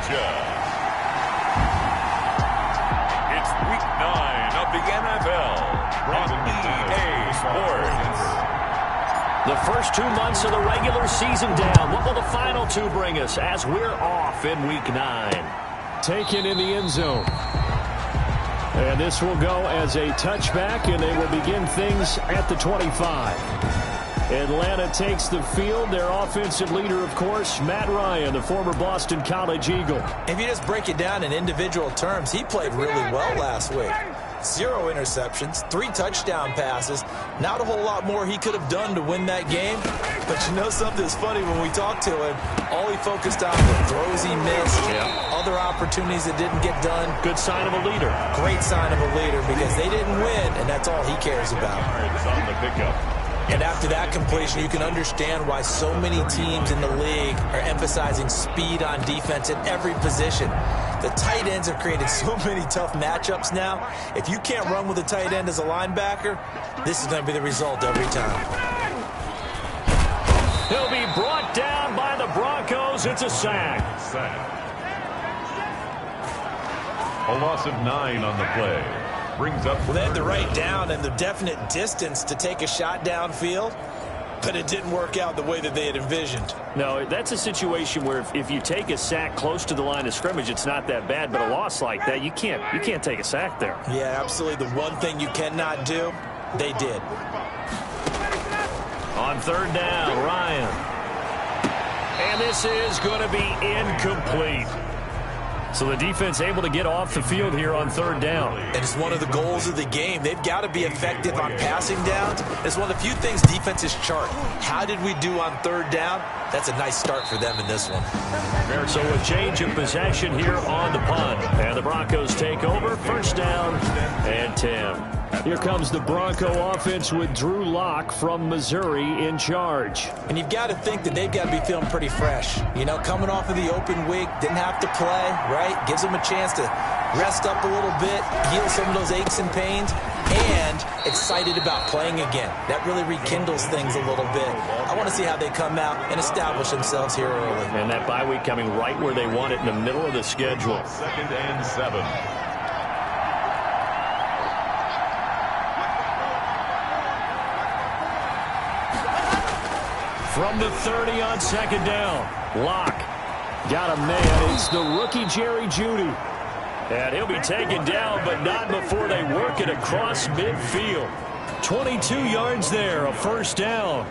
Georgia. It's week 9 of the NFL on EA Sports. The first 2 months of the regular season down. What will the final 2 bring us as we're off in week 9? Taken in the end zone. And this will go as a touchback, and they will begin things at the 25. Atlanta takes the field. Their offensive leader, of course, Matt Ryan, the former Boston College Eagle. If you just break it down in individual terms, he played really well last week. 0 interceptions, 3 touchdown passes. Not a whole lot more he could have done to win that game. But you know something's funny, when we talked to him, all he focused on were throws he missed, other opportunities that didn't get done. Good sign of a leader. Great sign of a leader, because they didn't win, and that's all he cares about. It's on the pickup. And after that completion, you can understand why so many teams in the league are emphasizing speed on defense at every position. The tight ends have created so many tough matchups now. If you can't run with a tight end as a linebacker, this is going to be the result every time. He'll be brought down by the Broncos. It's a sack. A loss of 9 on the play. Brings up. Well, they had the right down and the definite distance to take a shot downfield, but it didn't work out the way that they had envisioned. No, that's a situation where if you take a sack close to the line of scrimmage, it's not that bad. But a loss like that, you can't take a sack there. Yeah, absolutely. The one thing you cannot do, they did. On 3rd down, Ryan. And this is going to be incomplete. So the defense able to get off the field here on 3rd down. And it's one of the goals of the game. They've got to be effective on passing downs. It's one of the few things defenses chart. How did we do on 3rd down? That's a nice start for them in this one. So a change of possession here on the punt. And the Broncos take over. 1st down and 10. Here comes the Bronco offense with Drew Lock from Missouri in charge. And you've got to think that they've got to be feeling pretty fresh. You know, coming off of the open week, didn't have to play, right? Gives them a chance to rest up a little bit, heal some of those aches and pains, and excited about playing again. That really rekindles things a little bit. I want to see how they come out and establish themselves here early. And that bye week coming right where they want it, in the middle of the schedule. 2nd and 7. From the 30 on 2nd down. Lock. Got a man. It's the rookie Jerry Jeudy. And he'll be taken down, but not before they work it across midfield. 22 yards there, a 1st down.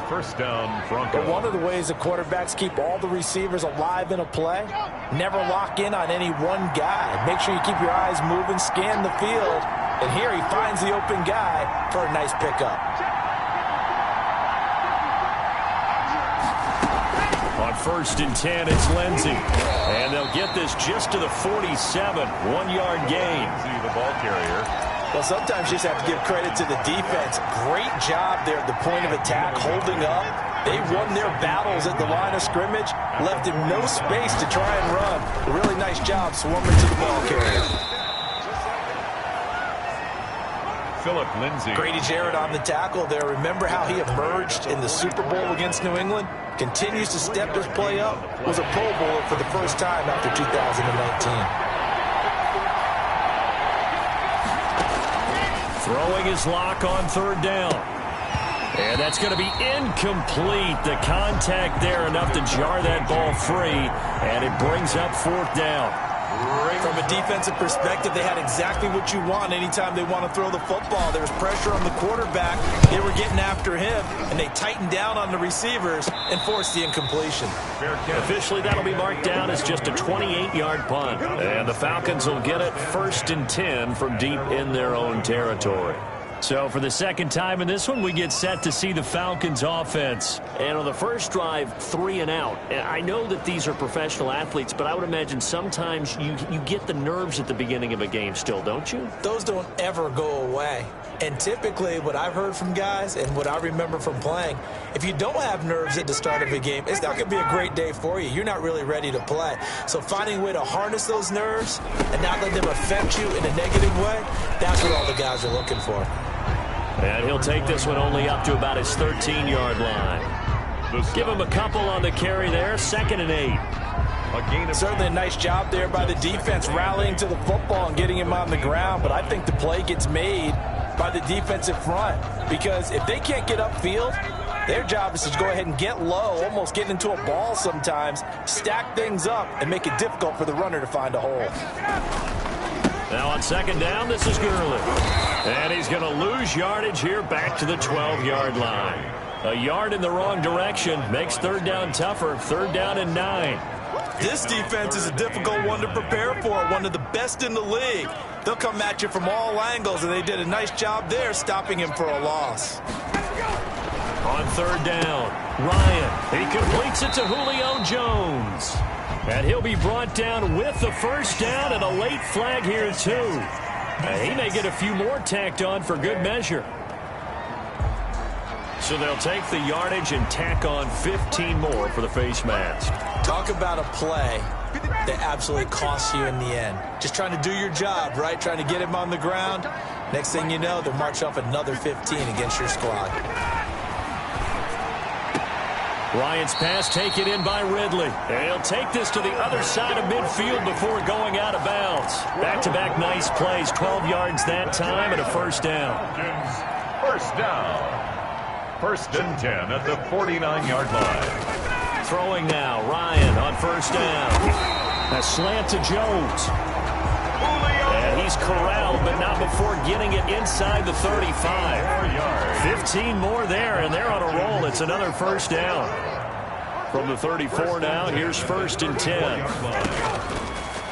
1st down, Bronco. But one of the ways the quarterbacks keep all the receivers alive in a play, never lock in on any one guy. Make sure you keep your eyes moving, scan the field. And here he finds the open guy for a nice pickup. On 1st and 10, it's Lindsey. And they'll get this just to the 47. 1-yard gain. See the ball carrier. Well, sometimes you just have to give credit to the defense. Great job there at the point of attack, holding up. They won their battles at the line of scrimmage, left him no space to try and run. A really nice job swarming to the ball carrier. Philip Lindsay. Grady Jarrett on the tackle there. Remember how he emerged in the Super Bowl against New England? Continues to step his play up. Was a Pro Bowler for the first time after 2019. Throwing his Lock on 3rd down. And that's going to be incomplete. The contact there enough to jar that ball free. And it brings up 4th down. From a defensive perspective, they had exactly what you want anytime they want to throw the football. There was pressure on the quarterback. They were getting after him, and they tightened down on the receivers and forced the incompletion. Officially, that'll be marked down as just a 28-yard punt. And the Falcons will get it 1st and 10 from deep in their own territory. So for the 2nd time in this one, we get set to see the Falcons offense. And on the first drive, 3 and out. I know that these are professional athletes, but I would imagine sometimes you get the nerves at the beginning of a game still, don't you? Those don't ever go away. And typically what I've heard from guys and what I remember from playing, if you don't have nerves at the start of a game, it's not going to be a great day for you. You're not really ready to play. So finding a way to harness those nerves and not let them affect you in a negative way, that's what all the guys are looking for. And he'll take this one only up to about his 13-yard line. Give him a couple on the carry there. 2nd and 8. A gain of Certainly a nice job there by the defense rallying to the football and getting him on the ground, but I think the play gets made by the defensive front because if they can't get upfield, their job is to go ahead and get low, almost get into a ball sometimes, stack things up, and make it difficult for the runner to find a hole. Now on second down, this is Gurley. And he's going to lose yardage here back to the 12-yard line. A yard in the wrong direction makes third down tougher. Third down and 9. This defense is a difficult one to prepare for, one of the best in the league. They'll come at you from all angles, and they did a nice job there stopping him for a loss. On third down, Ryan. He completes it to Julio Jones. And he'll be brought down with the first down and a late flag here, too. He may get a few more tacked on for good measure. So they'll take the yardage and tack on 15 more for the face mask. Talk about a play that absolutely costs you in the end. Just trying to do your job, right? Trying to get him on the ground. Next thing you know, they'll march off another 15 against your squad. Ryan's pass taken in by Ridley. And he'll take this to the other side of midfield before going out of bounds. Back-to-back nice plays. 12 yards that time and a first down. first down. First and 10 at the 49-yard line. Throwing now, Ryan on first down. A slant to Jones. And he's corralled, but not before getting it inside the 35. 15 more there, and they're on a roll. It's another first down. From the 34 now, here's first and 10.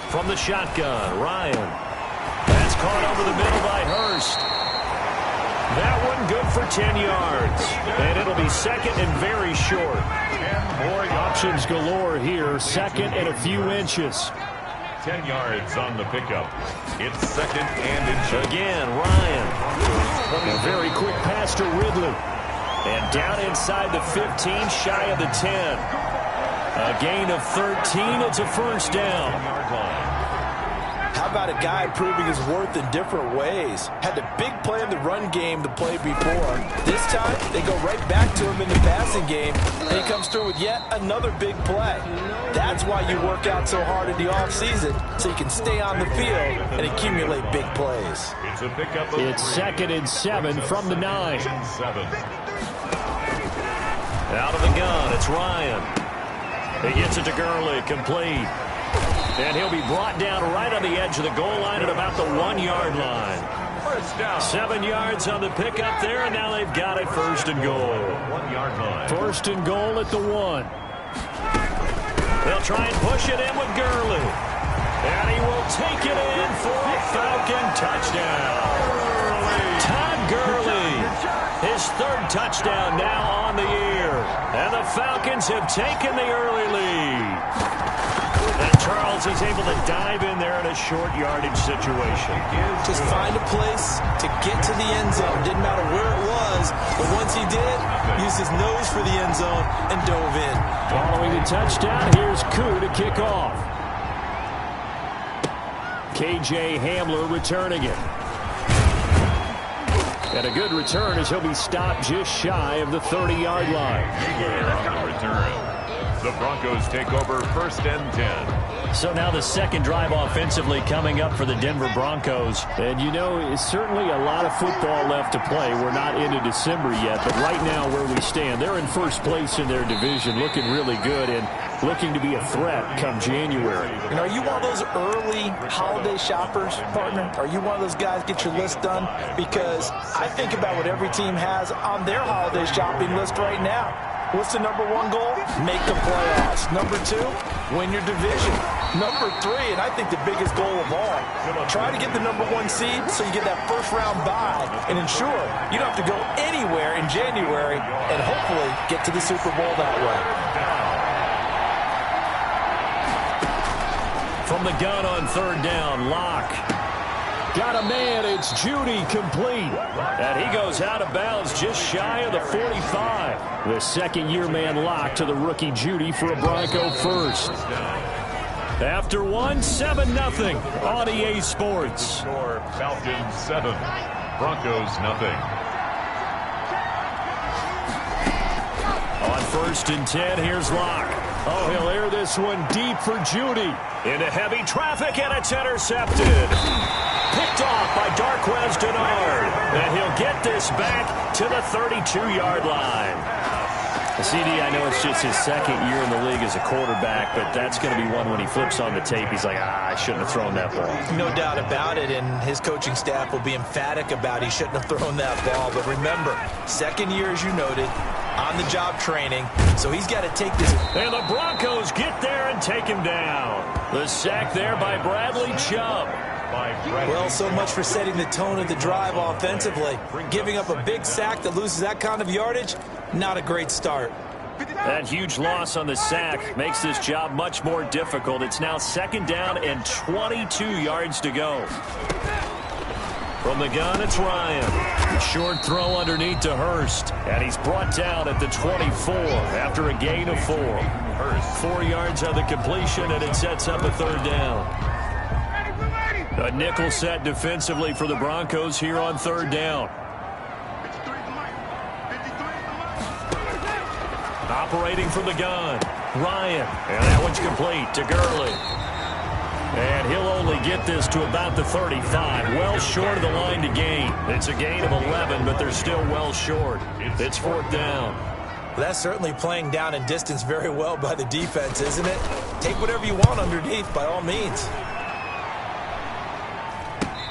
From the shotgun, Ryan. That's caught over the middle by Hurst. That one good for 10 yards. And it'll be second and very short. 10 more Options galore here. Second and a few inches. 10 yards on the pickup. It's second and inches. Again, Ryan. A very quick pass to Ridley. And down inside the 15, shy of the 10. A gain of 13. It's a first down. How about a guy proving his worth in different ways? Had the big play in the run game to play before. This time, they go right back to him in the passing game, and he comes through with yet another big play. That's why you work out so hard in the offseason, so you can stay on the field and accumulate big plays. It's a pickup of It's second and 7 from the 9. 7. Out of the gun, it's Ryan. He gets it to Gurley, complete. And he'll be brought down right on the edge of the goal line at about the 1-yard line. First down. 7 yards on the pickup there, and now they've got it first and goal. 1-yard line. First and goal at the 1. They'll try and push it in with Gurley. And he will take it in for a Falcon touchdown. Todd Gurley, his third touchdown now on the year. And the Falcons have taken the early lead. And Charles is able to dive in there in a short yardage situation. Just find a place to get to the end zone. Didn't matter where it was, but once he did, used his nose for the end zone and dove in. Following the touchdown, here's Koo to kick off. K.J. Hamler returning it. And a good return as he'll be stopped just shy of the 30-yard line. On the return. The Broncos take over first and 10. So now the second drive offensively coming up for the Denver Broncos. And you know, it's certainly a lot of football left to play. We're not into December yet, but right now where we stand, they're in first place in their division, looking really good and looking to be a threat come January. And are you one of those early holiday shoppers, partner? Are you one of those guys get your list done? Because I think about what every team has on their holiday shopping list right now. What's the number one goal? Make the playoffs. Number 2, win your division. Number 3, and I think the biggest goal of all, try to get the number 1 seed so you get that first round bye and ensure you don't have to go anywhere in January and hopefully get to the Super Bowl that way. From the gun on third down, Locke. Got a man, it's Judy, complete. And he goes out of bounds just shy of the 45. The second-year man Locke to the rookie Judy for a Bronco first. After 7-0 on EA Sports. Score Falcons 7, Broncos nothing. On first and 10, here's Locke. Oh, he'll air this one deep for Judy. Into heavy traffic, and it's intercepted. Picked off by Darquez Denard. And he'll get this back to the 32-yard line. CD, I know it's just his second year in the league as a quarterback, but that's going to be one when he flips on the tape. He's like, I shouldn't have thrown that ball. No doubt about it, and his coaching staff will be emphatic about he shouldn't have thrown that ball. But remember, second year, as you noted, on-the-job training, so he's got to take this. And the Broncos get there and take him down. The sack there by Bradley Chubb. Well, so much for setting the tone of the drive offensively. Giving up a big sack that loses that kind of yardage, not a great start. That huge loss on the sack makes this job much more difficult. It's now second down and 22 yards to go. From the gun, it's Ryan. Short throw underneath to Hurst. And he's brought down at the 24 after a gain of 4. Hurst 4 yards on the completion, and it sets up a third down. A nickel set defensively for the Broncos here on third down. Operating from the gun, Ryan. And that one's complete to Gurley. And he'll only get this to about the 35. Well short of the line to gain. It's a gain of 11, but they're still well short. It's fourth down. Well, that's certainly playing down and distance very well by the defense, isn't it? Take whatever you want underneath, by all means.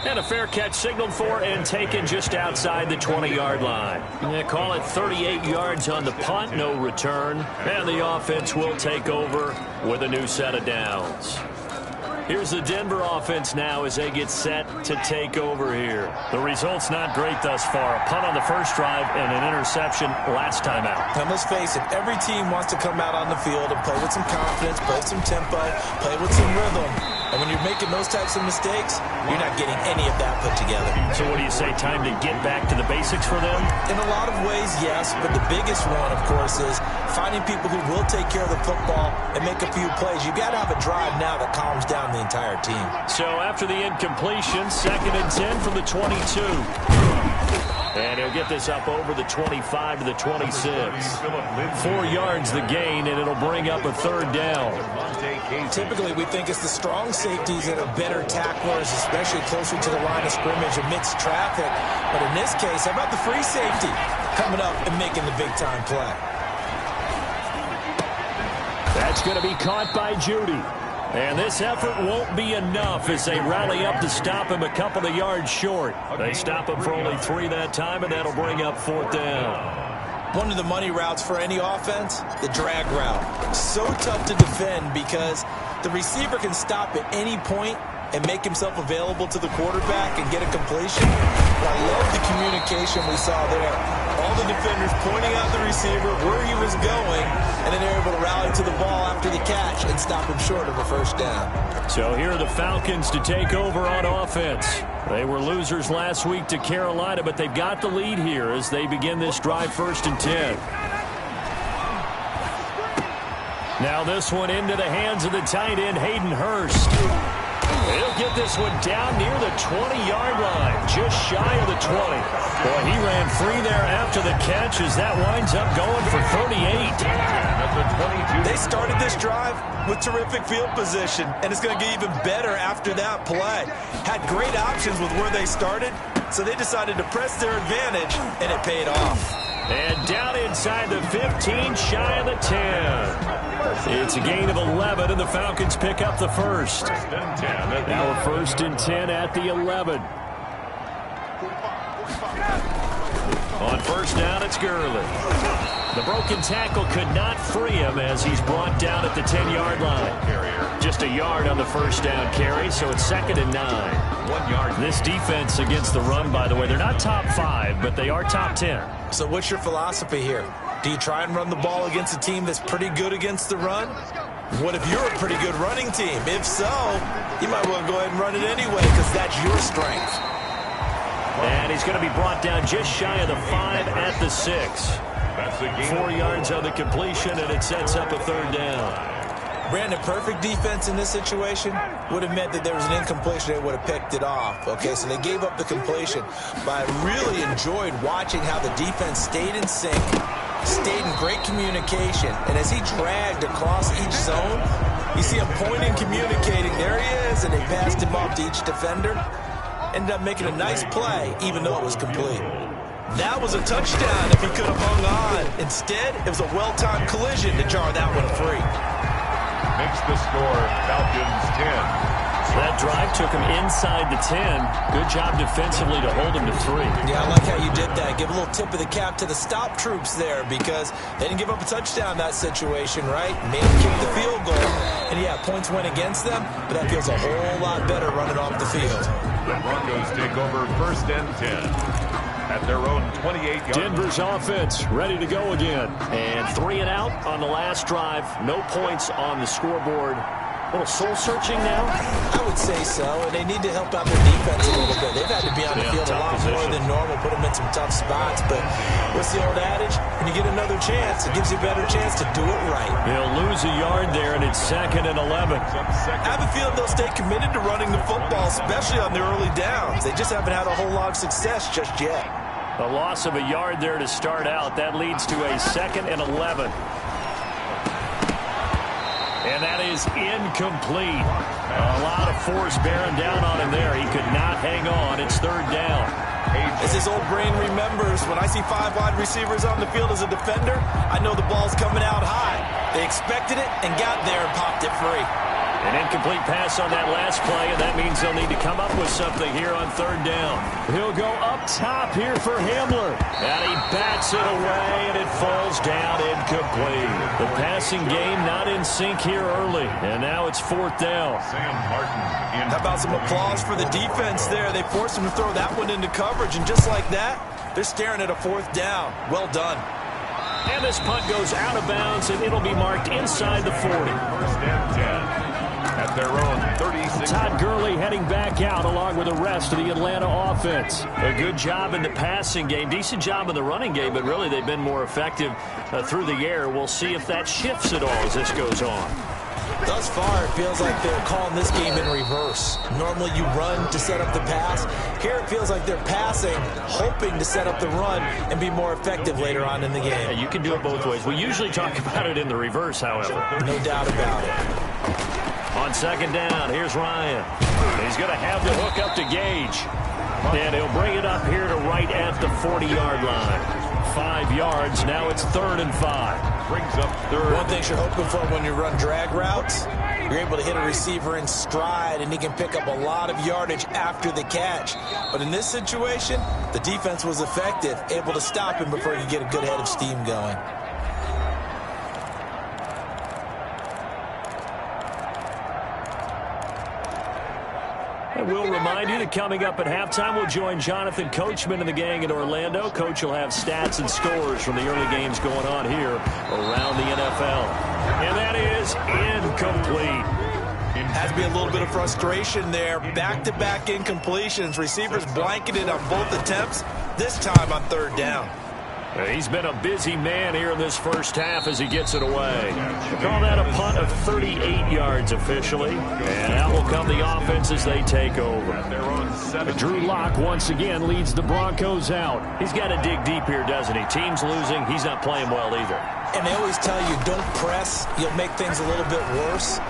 And a fair catch signaled for and taken just outside the 20-yard line. They call it 38 yards on the punt, no return. And the offense will take over with a new set of downs. Here's the Denver offense now as they get set to take over here. The result's not great thus far. A punt on the first drive and an interception last time out. Now, let's face it, every team wants to come out on the field and play with some confidence, play with some tempo, play with some rhythm. And when you're making those types of mistakes, you're not getting any of that put together. So what do you say, time to get back to the basics for them? In a lot of ways, yes, but the biggest one, of course, is finding people who will take care of the football and make a few plays. You've got to have a drive now that calms down the entire team. So after the incompletion, 2nd and 10 from the 22. And he'll get this up over the 25 to the 26. 4 yards the gain, and it'll bring up a third down. Typically, we think it's the strong safeties that are better tacklers, especially closer to the line of scrimmage amidst traffic. But in this case, how about the free safety coming up and making the big-time play? That's going to be caught by Judy. And this effort won't be enough as they rally up to stop him a couple of yards short. They stop him for only 3 that time, and that'll bring up fourth down. One of the money routes for any offense, the drag route. So tough to defend because the receiver can stop at any point and make himself available to the quarterback and get a completion. But I love the communication we saw there. All the defenders pointing out the receiver, where he was going, and then they're able to rally to the ball after the catch and stop him short of a first down. So here are the Falcons to take over on offense. They were losers last week to Carolina, but they've got the lead here as they begin this drive 1st and 10. Now this one into the hands of the tight end, Hayden Hurst. He'll get this one down near the 20-yard line, just shy of the 20. Boy, he ran free there after the catch as that winds up going for 38. They started this drive with terrific field position, and it's going to get even better after that play. Had great options with where they started, so they decided to press their advantage, and it paid off. And down inside the 15, shy of the 10. It's a gain of 11, and the Falcons pick up the first. Now a 1st and 10 at the 11. On first down, it's Gurley. The broken tackle could not free him as he's brought down at the 10-yard line. Just a yard on the first down carry, so it's 2nd and 9. 1 yard. This defense against the run, by the way, they're not top 5, but they are top 10. So what's your philosophy here? Do you try and run the ball against a team that's pretty good against the run? What if you're a pretty good running team? If so, you might want to go ahead and run it anyway because that's your strength. And he's going to be brought down just shy of the 5 at the 6. 4 yards on the completion, and it sets up a third down. Brandon, perfect defense in this situation would have meant that there was an incompletion. They would have picked it off. Okay, so they gave up the completion. But I really enjoyed watching how the defense stayed in sync, stayed in great communication. And as he dragged across each zone, you see him pointing, communicating. There he is, and they passed him off to each defender. Ended up making a nice play, even though it was complete. That was a touchdown if he could have hung on. Instead, it was a well-timed collision to jar that one free. Makes the score Falcons 10. That drive took him inside the 10. Good job defensively to hold him to 3. Yeah, I like how you did that. Give a little tip of the cap to the stop troops there because they didn't give up a touchdown in that situation, right? Made them kick the field goal. And, yeah, points went against them, but that feels a whole lot better running off the field. The Broncos take over 1st and 10 at their own 28-yard. Denver's offense ready to go again. And 3 and out on the last drive. No points on the scoreboard. A little soul-searching now? I would say so, and they need to help out their defense a little bit. They've had to be on the field a lot more than normal, put them in some tough spots. But what's the old adage? When you get another chance, it gives you a better chance to do it right. They'll lose a yard there, and it's 2nd and 11. I have a feeling they'll stay committed to running the football, especially on their early downs. They just haven't had a whole lot of success just yet. A loss of a yard there to start out. That leads to a 2nd and 11. And that is incomplete. A lot of force bearing down on him there. He could not hang on. It's 3rd down. As his old brain remembers, when I see 5 wide receivers on the field as a defender, I know the ball's coming out high. They expected it and got there and popped it free. An incomplete pass on that last play, and that means they'll need to come up with something here on 3rd down. He'll go up top here for Hamler. And he bats it away, and it falls down incomplete. The passing game not in sync here early, and now it's 4th down. Sam Martin. How about some applause for the defense there? They forced him to throw that one into coverage, and just like that, they're staring at a 4th down. Well done. And this punt goes out of bounds, and it'll be marked inside the 40. 1st and 10. At their own 36. Todd Gurley heading back out along with the rest of the Atlanta offense. A good job in the passing game. Decent job in the running game, but really they've been more effective through the air. We'll see if that shifts at all as this goes on. Thus far, it feels like they're calling this game in reverse. Normally you run to set up the pass. Here it feels like they're passing, hoping to set up the run and be more effective later on in the game. Yeah, you can do it both ways. We usually talk about it in the reverse, however. No doubt about it. On 2nd down, here's Ryan. He's going to have the hook up to Gage. And he'll bring it up here to right at the 40-yard line. 5 yards, now it's 3rd and 5. Brings up 3rd. One thing you're hoping for when you run drag routes, you're able to hit a receiver in stride, and he can pick up a lot of yardage after the catch. But in this situation, the defense was effective, able to stop him before he could get a good head of steam going. And we'll remind you that coming up at halftime, we'll join Jonathan Coachman and the gang in Orlando. Coach will have stats and scores from the early games going on here around the NFL. And that is incomplete. Has to be a little bit of frustration there. Back-to-back incompletions. Receivers blanketed on both attempts, this time on 3rd down. He's been a busy man here in this first half as he gets it away. We'll call that a punt of 38 yards officially. And out will come the offense as they take over. Drew Lock once again leads the Broncos out. He's got to dig deep here, doesn't he? Team's losing. He's not playing well either. And they always tell you, don't press. You'll make things a little bit worse.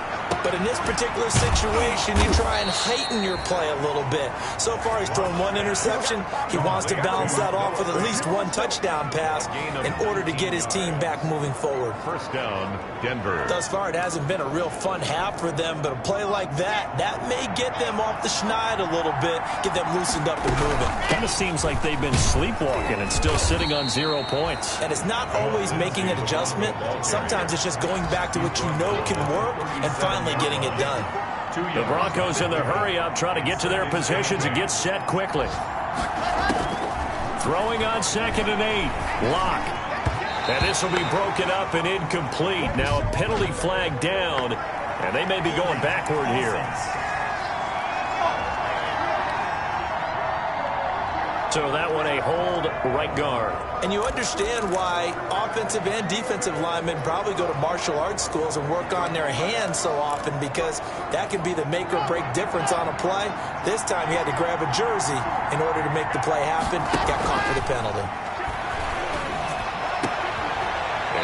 But in this particular situation, you try and heighten your play a little bit. So far, he's thrown 1 interception. He wants to balance that off with at least 1 touchdown pass in order to get his team back moving forward. 1st down, Denver. Thus far, it hasn't been a real fun half for them, but a play like that may get them off the schneid a little bit, get them loosened up and moving. Kind of seems like they've been sleepwalking and still sitting on 0 points. And it's not always making an adjustment. Sometimes it's just going back to what you know can work and finally getting it done. The Broncos in their hurry-up trying to get to their positions and get set quickly. Throwing on 2nd and 8. Lock. And this will be broken up and incomplete. Now a penalty flag down, and they may be going backward here. So that one a hold right guard. And you understand why offensive and defensive linemen probably go to martial arts schools and work on their hands so often, because that can be the make or break difference on a play. This time he had to grab a jersey in order to make the play happen. Got caught for the penalty.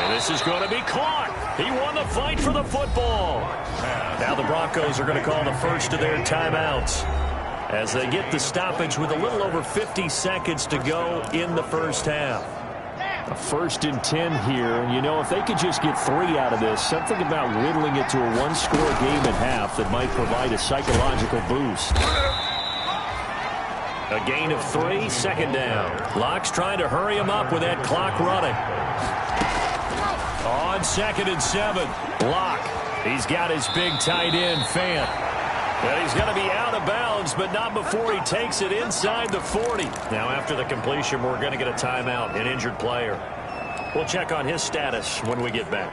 And this is going to be caught. He won the fight for the football. Now the Broncos are going to call the first of their timeouts as they get the stoppage with a little over 50 seconds to go in the first half. A 1st and 10 here. And, you know, if they could just get 3 out of this, something about whittling it to a one-score game at half that might provide a psychological boost. A gain of 3, 2nd down. Locke's trying to hurry him up with that clock running. On 2nd and 7, Locke. He's got his big tight end, Fant. And he's going to be out of bounds, but not before he takes it inside the 40. Now, after the completion, we're going to get a timeout, an injured player. We'll check on his status when we get back.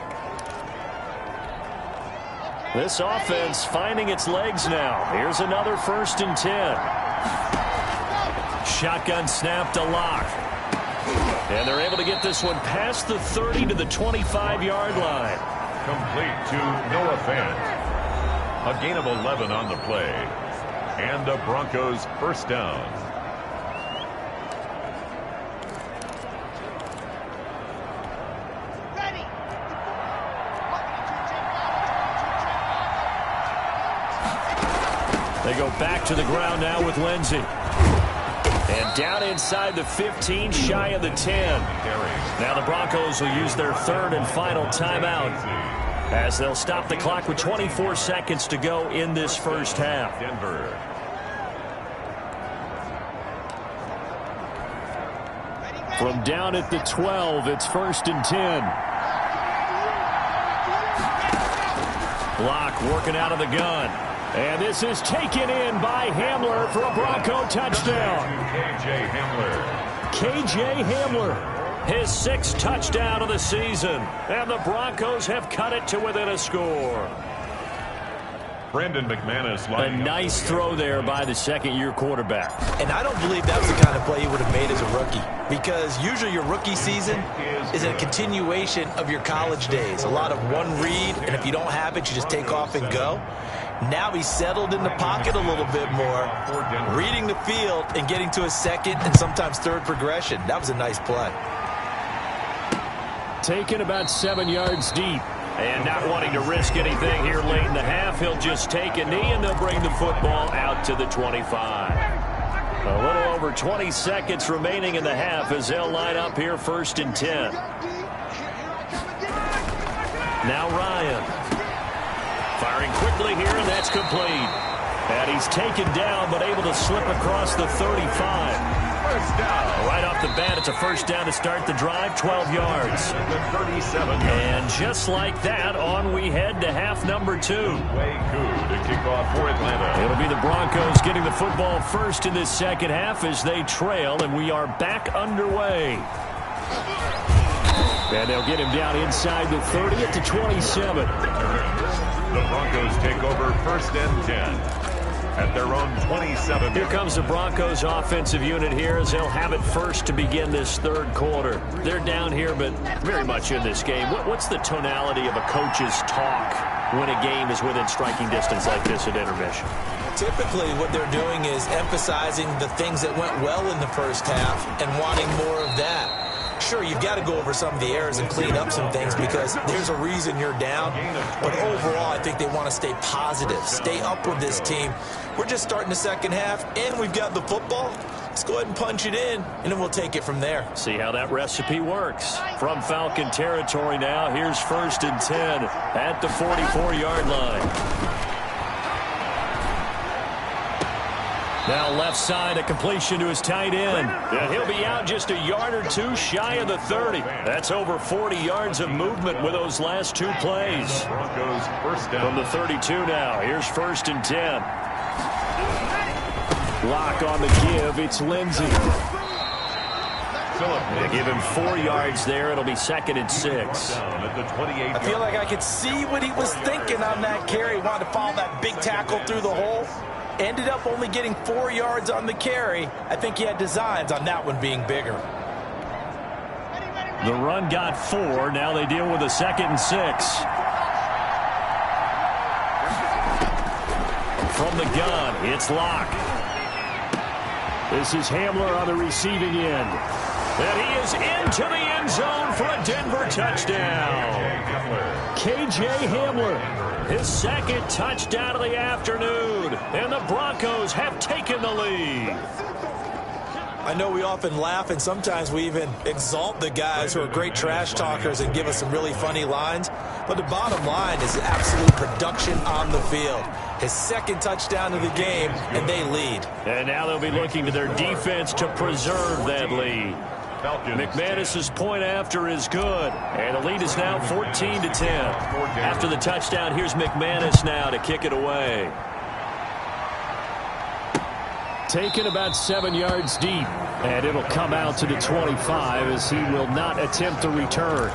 This offense finding its legs now. Here's another 1st and 10. Shotgun snap to Locke. And they're able to get this one past the 30 to the 25-yard line. Complete to Noah Fant. A gain of 11 on the play. And the Broncos 1st down. They go back to the ground now with Lindsey. And down inside the 15, shy of the 10. Now the Broncos will use their 3rd and final timeout as they'll stop the clock with 24 seconds to go in this first half. Denver. From down at the 12, it's 1st and 10. Locke working out of the gun. And this is taken in by Hamler for a Bronco touchdown. K.J. Hamler. K.J. Hamler. His 6th touchdown of the season. And the Broncos have cut it to within a score. Brandon McManus. A nice throw there by the 2nd-year quarterback. And I don't believe that was the kind of play he would have made as a rookie, because usually your rookie season is a continuation of your college days. A lot of one read, and if you don't have it, you just take off and go. Now he's settled in the pocket a little bit more, reading the field and getting to his 2nd and sometimes 3rd progression. That was a nice play. Taken about 7 yards deep. And not wanting to risk anything here late in the half, he'll just take a knee and they'll bring the football out to the 25. A little over 20 seconds remaining in the half as they'll line up here 1st and 10. Now Ryan. Firing quickly here, and that's complete. And he's taken down, but able to slip across the 35. First down. Right off the bat, it's a 1st down to start the drive, 12 yards. The 37. And just like that, on we head to half number 2. Way good to kick off for Atlanta. It'll be the Broncos getting the football first in this 2nd half as they trail, and we are back underway. And they'll get him down inside the 30 at the 27. The Broncos take over 1st and 10. At their own 27. Here comes the Broncos offensive unit here as they'll have it first to begin this 3rd quarter. They're down here, but very much in this game. What's the tonality of a coach's talk when a game is within striking distance like this at intermission? Typically what they're doing is emphasizing the things that went well in the first half and wanting more of that. Sure, you've got to go over some of the errors and clean up some things because there's a reason you're down. But overall, I think they want to stay positive, stay up with this team. We're just starting the 2nd half, and we've got the football. Let's go ahead and punch it in, and then we'll take it from there. See how that recipe works. From Falcon territory now, here's 1st and 10 at the 44-yard line. Now left side, a completion to his tight end. And he'll be out just a yard or 2 shy of the 30. That's over 40 yards of movement with those last 2 plays. Broncos 1st down. From the 32 now, here's 1st and 10. Lock on the give, it's Lindsey. They give him 4 yards there. It'll be 2nd and 6. I feel like I could see what he was thinking on that carry. Wanted to follow that big tackle through the hole. Ended up only getting 4 yards on the carry. I think he had designs on that one being bigger. The run got 4. Now they deal with a 2nd and 6. From the gun, it's Locke. This is Hamler on the receiving end. And he is into the end end zone for a Denver touchdown. K.J. Hamler. His second touchdown of the afternoon. And the Broncos have taken the lead. I know we often laugh, and sometimes we even exalt the guys who are great trash talkers and give us some really funny lines. But the bottom line is absolute production on the field. His second touchdown of the game, and they lead. And now they'll be looking to their defense to preserve that lead. McManus's point after is good, and the lead is now 14-10. After the touchdown, here's McManus now to kick it away. Taken about 7 yards deep, and it'll come out to the 25 as he will not attempt to return.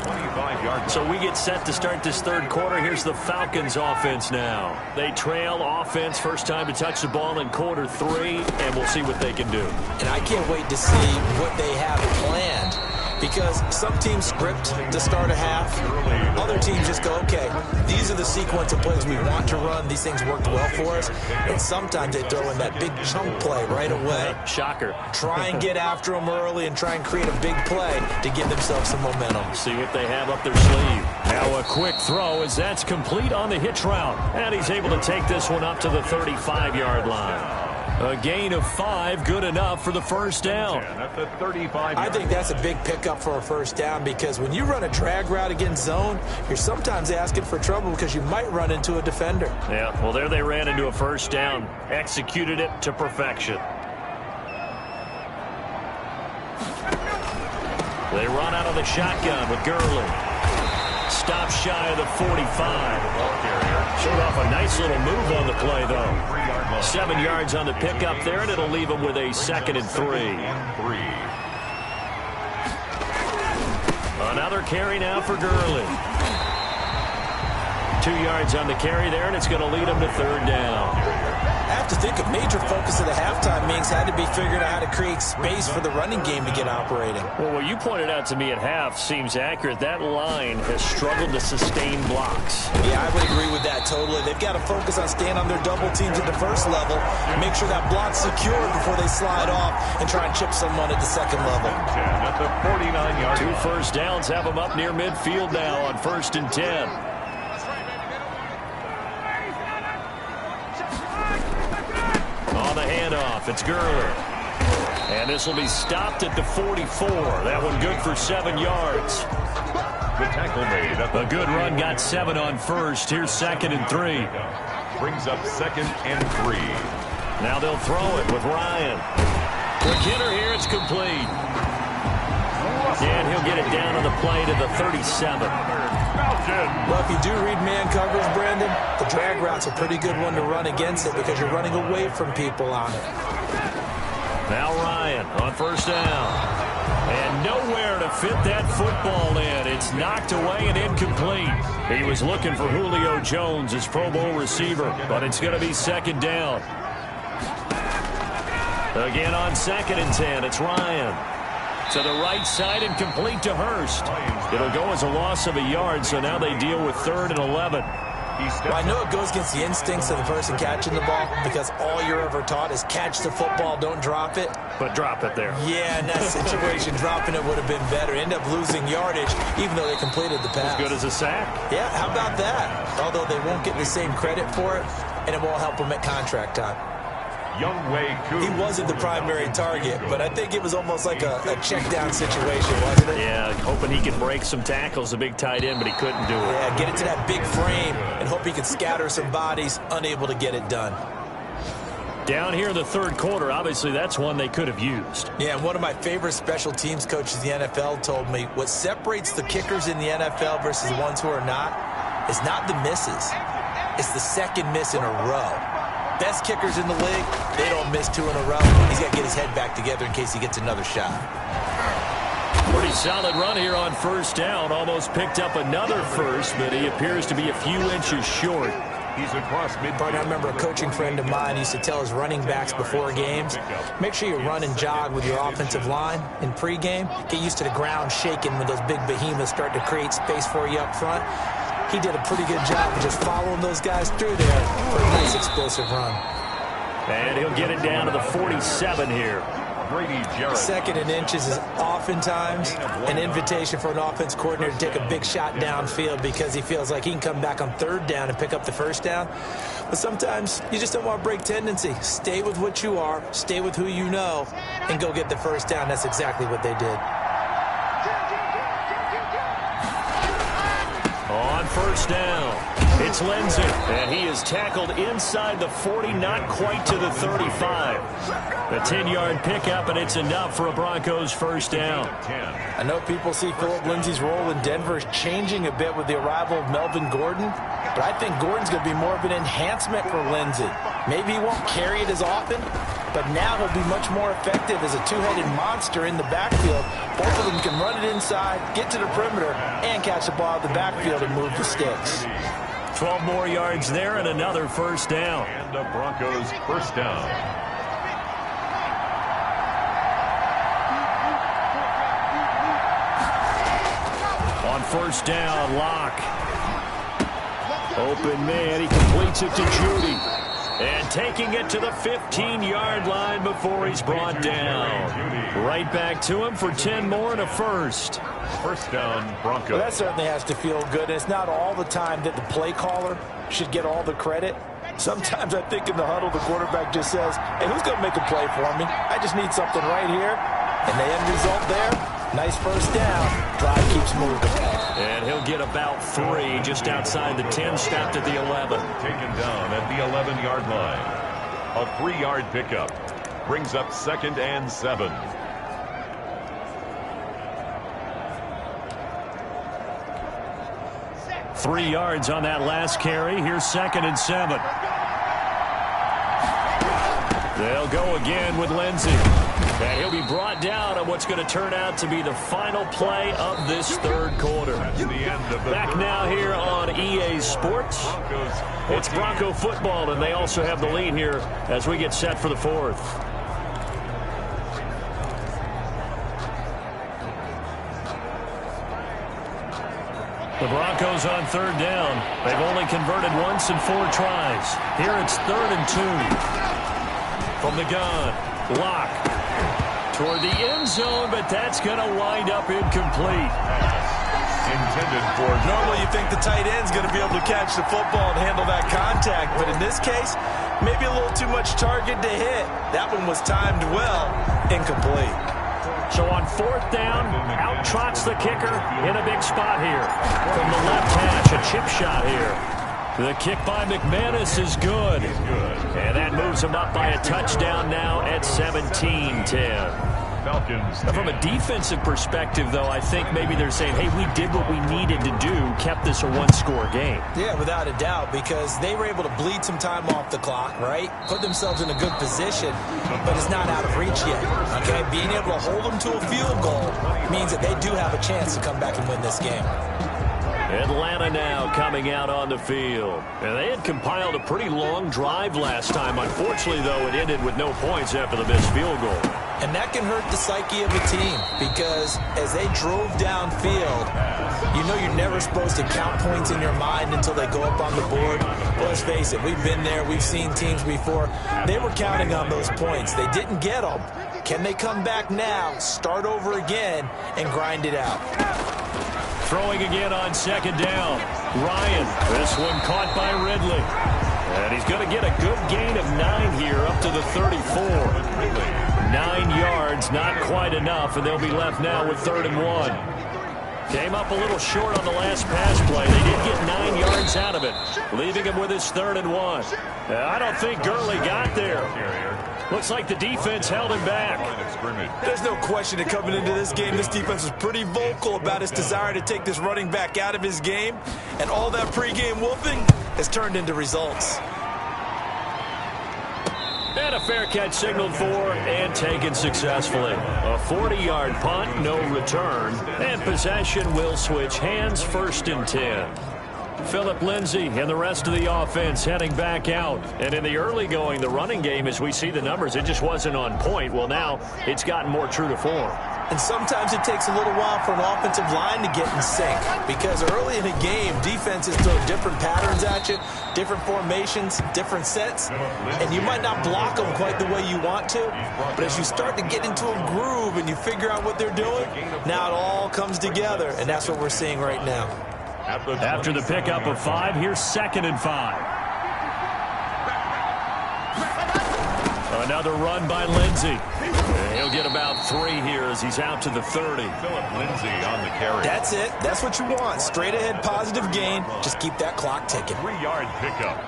So we get set to start this third quarter. Here's the Falcons offense now. They trail offense, first time to touch the ball in quarter 3, and we'll see what they can do. And I can't wait to see what they have planned, because some teams script to start a half. Other teams just go, okay, these are the sequence of plays we want to run. These things worked well for us. And sometimes they throw in that big chunk play right away. Shocker. Try and get after them early and try and create a big play to give themselves some momentum. See what they have up their sleeve. Now a quick throw as that's complete on the hitch route. And he's able to take this one up to the 35-yard line. A gain of 5, good enough for the first down. At the 35. I think that's a big pickup for a first down, because when you run a drag route against zone, you're sometimes asking for trouble because you might run into a defender. Yeah, well, there they ran into a first down. Executed it to perfection. They run out of the shotgun with Gurley. Stop shy of the 45. Showed off a nice little move on the play, though. 7 yards on the pickup there, and it'll leave him with a 2nd and 3. Another carry now for Gurley. 2 yards on the carry there, and it's going to lead him to 3rd down. I have to think a major focus of the halftime meetings had to be figuring out how to create space for the running game to get operating. Well, what you pointed out to me at half seems accurate. That line has struggled to sustain blocks. Yeah, I would agree with that totally. They've got to focus on staying on their double teams at the first level and make sure that block's secure before they slide off and try and chip someone at the second level. At the 49-yard line. 2 first downs have them up near midfield now on 1st and 10. On the handoff, it's Gurley. And this will be stopped at the 44. That one good for 7 yards. The tackle made. A good run got 7 on first. Here's 2nd and 3. Brings up 2nd and 3. Now they'll throw it with Ryan. Quick hitter here, it's complete. And he'll get it down on the play to the 37. Well, if you do read man coverage, Brandon, the drag route's a pretty good one to run against it because you're running away from people on it. Now Ryan on 1st down. And nowhere to fit that football in. It's knocked away and incomplete. He was looking for Julio Jones, his Pro Bowl receiver, but it's going to be 2nd down. Again on 2nd and 10, it's Ryan. To the right side and complete to Hurst. It'll go as a loss of a yard, so now they deal with 3rd and 11. Well, I know it goes against the instincts of the person catching the ball because all you're ever taught is catch the football, don't drop it. But drop it there. Yeah, in that situation, dropping it would have been better. End up losing yardage, even though they completed the pass. As good as a sack. Yeah, how about that? Although they won't get the same credit for it, and it won't help them at contract time. He wasn't the primary target, but I think it was almost like a check-down situation, wasn't it? Yeah, hoping he could break some tackles, a big tight end, but he couldn't do it. Yeah, get it to that big frame and hope he could scatter some bodies, unable to get it done. Down here in the 3rd quarter, obviously that's one they could have used. Yeah, and one of my favorite special teams coaches in the NFL told me what separates the kickers in the NFL versus the ones who are not is not the misses. It's the second miss in a row. Best kickers in the league, they don't miss 2 in a row. He's got to get his head back together in case he gets another shot. Pretty solid run here on 1st down. Almost picked up another first, but he appears to be a few inches short. He's across midfield. I remember a coaching friend of mine used to tell his running backs before games, make sure you run and jog with your offensive line in pregame. Get used to the ground shaking when those big behemoths start to create space for you up front. He did a pretty good job of just following those guys through there for a nice explosive run. And he'll get it down to the 47 here. Second and inches is oftentimes an invitation for an offense coordinator to take a big shot downfield because he feels like he can come back on third down and pick up the first down. But sometimes you just don't want to break tendency. Stay with what you are, stay with who you know, and go get the first down. That's exactly what they did. On first down, it's Lindsey, and he is tackled inside the 40, not quite to the 35. A 10-yard pickup, and it's enough for a Broncos first down. I know people see Phillip Lindsay's role in Denver changing a bit with the arrival of Melvin Gordon, but I think Gordon's going to be more of an enhancement for Lindsay. Maybe he won't carry it as often, but now he'll be much more effective as a two-headed monster in the backfield. Both of them can run it inside, get to the perimeter, and catch the ball in the backfield and move the sticks. 12 more yards there and another first down. And the Broncos first down. On first down, Locke. Open man, he completes it to Judy. And taking it to the 15-yard line before he's brought down. Right back to him for 10 more and a first. First down, Broncos. Well, that certainly has to feel good. It's not all the time that the play caller should get all the credit. Sometimes I think in the huddle, the quarterback just says, hey, who's going to make a play for me? I just need something right here. And the end result there, nice first down. Drive keeps moving. And he'll get about 3 just outside the 10, stopped at the 11. Taken down at the 11-yard line. A 3-yard pickup. Brings up 2nd and 7. Three yards on that last carry. Here's 2nd and 7. They'll go again with Lindsey. And he'll be brought down on what's going to turn out to be the final play of this third quarter. Back now here on EA Sports. It's Bronco football, and they also have the lead here as we get set for the fourth. The Broncos on third down. They've only converted once in 4 tries. Here it's 3rd and 2. From the gun, Locke toward the end zone, but that's going to wind up incomplete. Intended for... Normally you think the tight end's going to be able to catch the football and handle that contact, but in this case, maybe a little too much target to hit. That one was timed well, incomplete. So on 4th down, out trots the kicker in a big spot here. From the left hash, a chip shot here. The kick by McManus is good. And that moves him up by a touchdown now at 17-10. Falcons. From a defensive perspective, though, I think maybe they're saying, hey, we did what we needed to do, kept this a one-score game. Yeah, without a doubt, because they were able to bleed some time off the clock, right? Put themselves in a good position, but it's not out of reach yet, okay? Being able to hold them to a field goal means that they do have a chance to come back and win this game. Atlanta now coming out on the field. And they had compiled a pretty long drive last time. Unfortunately, though, it ended with no points after the missed field goal. And that can hurt the psyche of a team because as they drove downfield, you know you're never supposed to count points in your mind until they go up on the board. Well, let's face it, we've been there. We've seen teams before. They were counting on those points. They didn't get them. Can they come back now, start over again, and grind it out? Throwing again on 2nd down. Ryan, this one caught by Ridley. And he's going to get a good gain of 9 here up to the 34. 9 yards, not quite enough, and they'll be left now with 3rd and 1. Came up a little short on the last pass play. They did get 9 yards out of it, leaving him with his 3rd and 1. I don't think Gurley got there. Looks like the defense held him back. There's no question that coming into this game, this defense was pretty vocal about its desire to take this running back out of his game, and all that pregame whooping has turned into results. And a fair catch signaled for and taken successfully. A 40-yard punt, no return, and possession will switch hands, 1st and 10. Phillip Lindsay and the rest of the offense heading back out. And in the early going, the running game, as we see the numbers, it just wasn't on point. Well, now it's gotten more true to form. And sometimes it takes a little while for an offensive line to get in sync, because early in a game, defenses throw different patterns at you, different formations, different sets, and you might not block them quite the way you want to, but as you start to get into a groove and you figure out what they're doing, now it all comes together, and that's what we're seeing right now. After the pickup of 5, here's 2nd and 5. Another run by Lindsay. He'll get about 3 here as he's out to the 30. Phillip Lindsay on the carry. That's it. That's what you want. Straight ahead positive gain. Just keep that clock ticking. 3-yard pickup.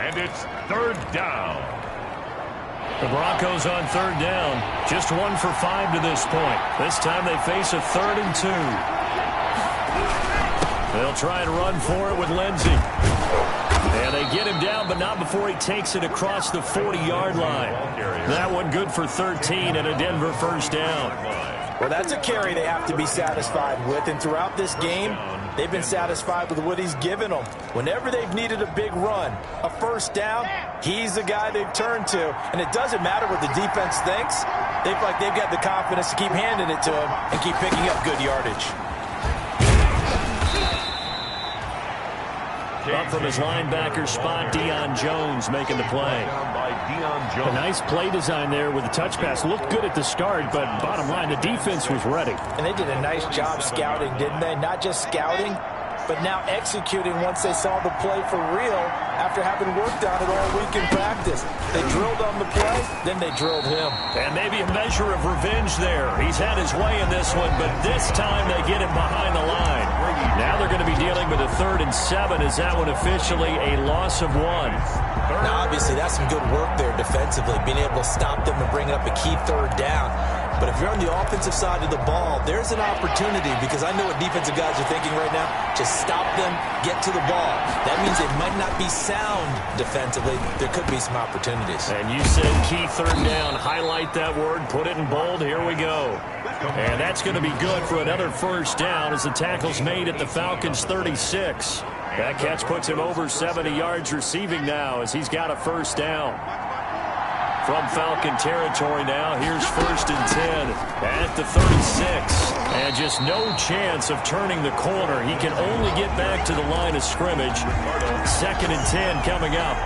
And it's 3rd down. The Broncos on 3rd down. Just 1 for 5 to this point. This time they face a 3rd and 2. They'll try and run for it with Lindsay. And they get him down, but not before he takes it across the 40-yard line. That one good for 13 and a Denver 1st down. Well, that's a carry they have to be satisfied with. And throughout this game, they've been satisfied with what he's given them. Whenever they've needed a big run, a 1st down, he's the guy they've turned to. And it doesn't matter what the defense thinks. They feel like they've got the confidence to keep handing it to him and keep picking up good yardage. Up from his linebacker spot, Deion Jones making the play. A nice play design there with the touch pass. Looked good at the start, but bottom line, the defense was ready. And they did a nice job scouting, didn't they? Not just scouting, but now executing once they saw the play for real after having worked on it all week in practice. They drilled on the play, then they drilled him. And maybe a measure of revenge there. He's had his way in this one, but this time they get him behind the line. Now they're going to be dealing with a 3rd and 7. Is that one officially a loss of 1? Now, obviously, that's some good work there defensively, being able to stop them and bring up a key 3rd down. But if you're on the offensive side of the ball, there's an opportunity, because I know what defensive guys are thinking right now. Just stop them, get to the ball. That means they might not be sound defensively. There could be some opportunities. And you said key 3rd down. Highlight that word. Put it in bold. Here we go. And that's going to be good for another 1st down as the tackle's made at the Falcons' 36. That catch puts him over 70 yards receiving now as he's got a 1st down. From Falcon territory now, here's 1st and 10 at the 36. And just no chance of turning the corner. He can only get back to the line of scrimmage. 2nd and 10 coming up.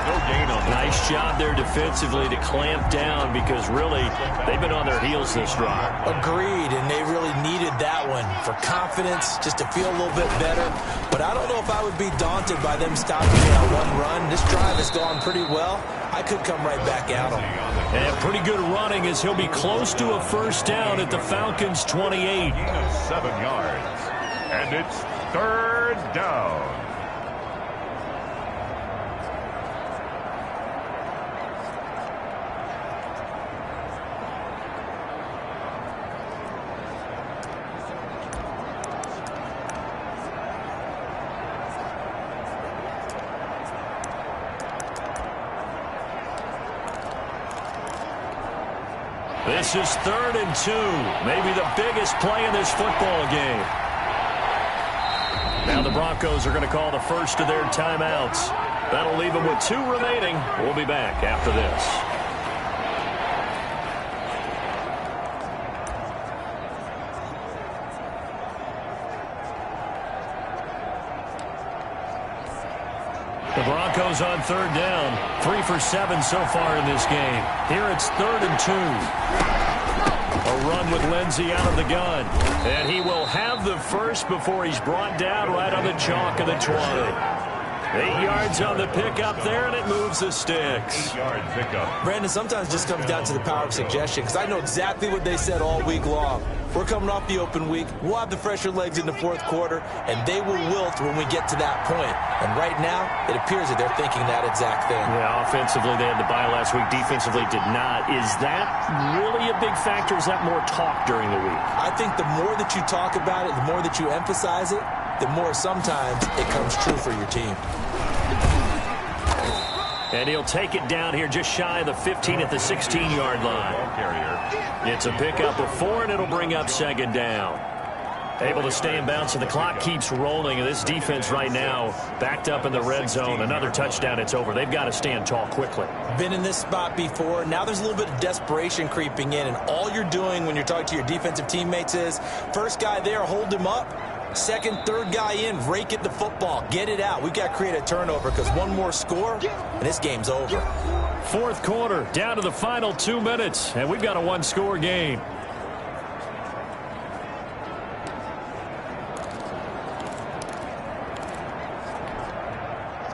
No gain on that. Nice job there defensively to clamp down, because really they've been on their heels this drive. Agreed, and they really needed that one for confidence, just to feel a little bit better. But I don't know if I would be daunted by them stopping that one run. This drive has gone pretty well. I could come right back at them. And pretty good running as he'll be close to a 1st down at the Falcons' 28. 7 yards. And it's 3rd down. This is 3rd and 2. Maybe the biggest play in this football game. Now the Broncos are going to call the first of their timeouts. That'll leave them with 2 remaining. We'll be back after this. The Broncos on 3rd down. 3 for 7 so far in this game. Here it's 3rd and 2. A run with Lindsay out of the gun. And he will have the first before he's brought down right on the chalk of the 20. 8 yards on the pickup there, and it moves the sticks. 8-yard pickup. Brandon, sometimes it just comes down to the power of suggestion, because I know exactly what they said all week long. We're coming off the open week. We'll have the fresher legs in the 4th quarter, and they will wilt when we get to that point. And right now, it appears that they're thinking that exact thing. Yeah, offensively, they had the bye last week. Defensively, did not. Is that really a big factor? Is that more talk during the week? I think the more that you talk about it, the more that you emphasize it, the more sometimes it comes true for your team. And he'll take it down here just shy of the 15 at the 16-yard line. It's a pickup of 4, and it'll bring up 2nd down. Able to stay in bounds, and the clock keeps rolling. And this defense right now backed up in the red zone. Another touchdown, it's over. They've got to stand tall quickly. Been in this spot before. Now there's a little bit of desperation creeping in, and all you're doing when you're talking to your defensive teammates is first guy there, hold him up. Second, third guy in, rake at the football. Get it out. We've got to create a turnover because one more score, and this game's over. Fourth quarter, down to the final 2 minutes, and we've got a one-score game.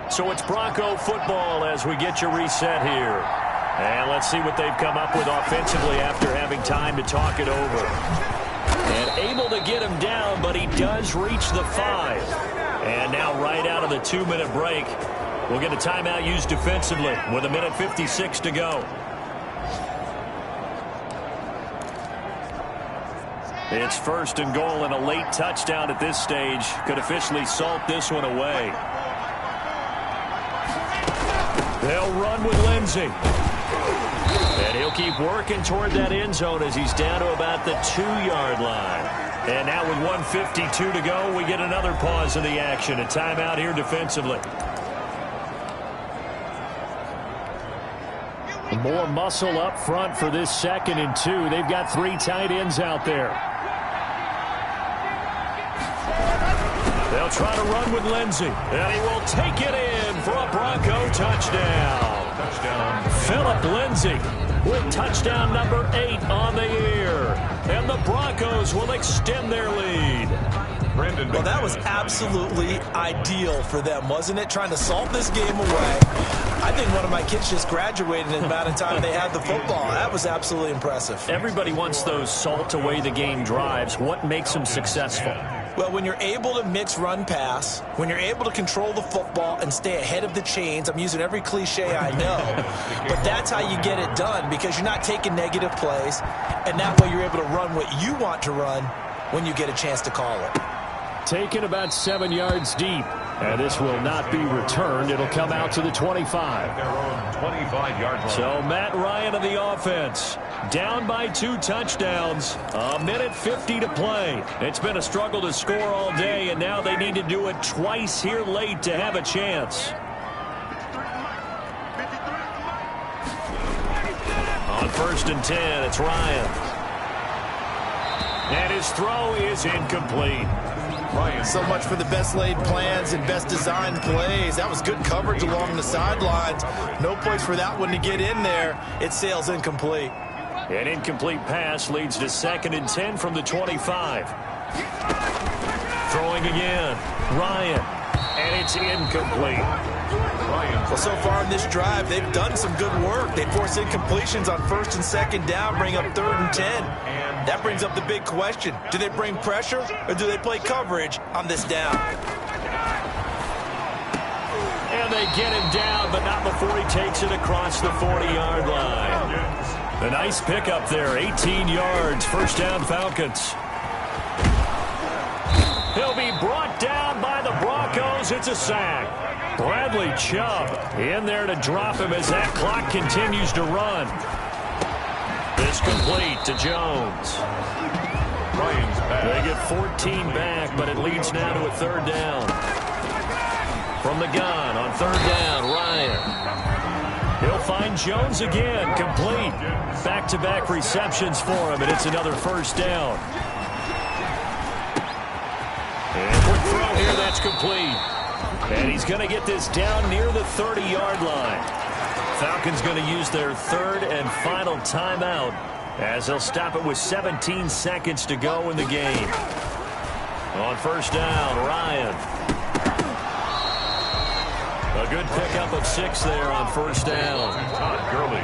So it's Bronco football as we get you reset here. And let's see what they've come up with offensively after having time to talk it over. And able to get him down, but he does reach the 5. And now right out of the 2-minute break, we'll get a timeout used defensively with 1:56 to go. It's first and goal, and a late touchdown at this stage could officially salt this one away. They'll run with Lindsey. And he'll keep working toward that end zone as he's down to about the 2-yard line. And now with 1:52 to go, we get another pause in the action. A timeout here defensively. More muscle up front for this 2nd and 2. They've got 3 tight ends out there. They'll try to run with Lindsey. And he will take it in for a Bronco touchdown. Phillip Lindsay with touchdown number 8 on the year. And the Broncos will extend their lead. Well, that was absolutely ideal for them, wasn't it? Trying to salt this game away. I think one of my kids just graduated in the amount of time they had the football. That was absolutely impressive. Everybody wants those salt away the game drives. What makes them successful? Well, when you're able to mix run-pass, when you're able to control the football and stay ahead of the chains, I'm using every cliche I know, but that's how you get it done because you're not taking negative plays, and that way you're able to run what you want to run when you get a chance to call it. Taken about 7 yards deep, and this will not be returned. It'll come out to the 25. Their own 25-yard line. So Matt Ryan of the offense, down by 2 touchdowns, 1:50 to play. It's been a struggle to score all day, and now they need to do it twice here late to have a chance. On 1st and 10, it's Ryan. And his throw is incomplete. So much for the best laid plans and best designed plays. That was good coverage along the sidelines. No place for that one to get in there. It sails incomplete. An incomplete pass leads to 2nd and 10 from the 25. Throwing again. Ryan. And it's incomplete. Well, so far in this drive, they've done some good work. They force incompletions on 1st and 2nd down, bring up 3rd and 10. That brings up the big question. Do they bring pressure or do they play coverage on this down? And they get him down, but not before he takes it across the 40-yard line. A nice pickup there, 18 yards, first down Falcons. He'll be brought down by the Broncos. It's a sack. Bradley Chubb in there to drop him as that clock continues to run. It's complete to Jones. They get 14 back, but it leads now to a 3rd down. From the gun on 3rd down, Ryan. He'll find Jones again, complete. Back-to-back receptions for him, and it's another 1st down. And quick throw here, that's complete. And he's going to get this down near the 30-yard line. Falcons going to use their 3rd and final timeout as they'll stop it with 17 seconds to go in the game. On 1st down, Ryan. A good pickup of 6 there on 1st down. Todd Gurley.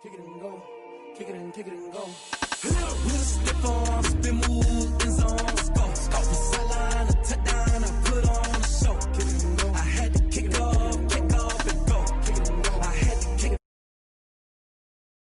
Kick it and go. Kick it and go.